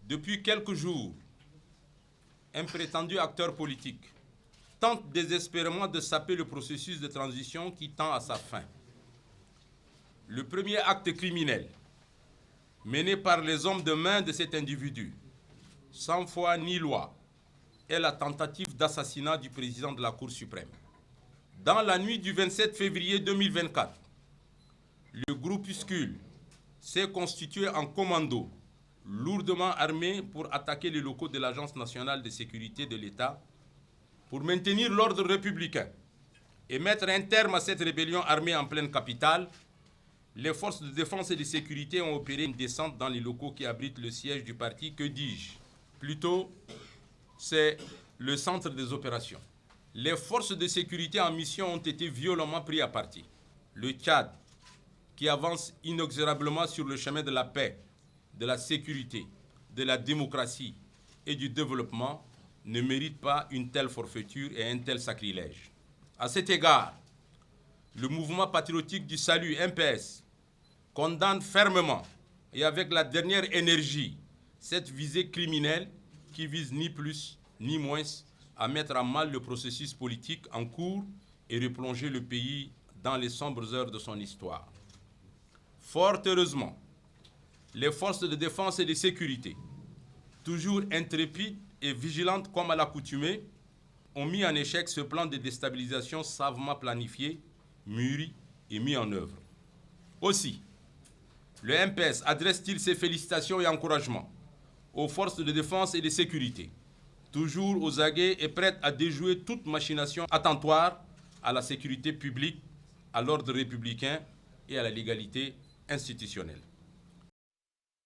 Depuis quelques jours, un prétendu acteur politique tente désespérément de saper le processus de transition qui tend à sa fin. Le premier acte criminel mené par les hommes de main de cet individu, sans foi ni loi, est la tentative d'assassinat du président de la Cour suprême. Dans la nuit du 27 février 2024, le groupuscule s'est constitué en commando, lourdement armé pour attaquer les locaux de l'Agence nationale de sécurité de l'État pour maintenir l'ordre républicain et mettre un terme à cette rébellion armée en pleine capitale. Les forces de défense et de sécurité ont opéré une descente dans les locaux qui abritent le siège du parti, que dis-je? Plutôt, c'est le centre des opérations. Les forces de sécurité en mission ont été violemment pris à partie. Le Tchad, qui avance inexorablement sur le chemin de la paix, de la sécurité, de la démocratie et du développement, ne mérite pas une telle forfaiture et un tel sacrilège. À cet égard, le mouvement patriotique du salut, MPS, condamne fermement et avec la dernière énergie cette visée criminelle qui vise ni plus ni moins à mettre à mal le processus politique en cours et replonger le pays dans les sombres heures de son histoire. Fort heureusement, les forces de défense et de sécurité, toujours intrépides et vigilantes comme à l'accoutumée, ont mis en échec ce plan de déstabilisation savamment planifié, mûri et mis en œuvre. Aussi, le MPS adresse-t-il ses félicitations et encouragements aux forces de défense et de sécurité, toujours aux aguets et prêtes à déjouer toute machination attentoire à la sécurité publique, à l'ordre républicain et à la légalité institutionnelle.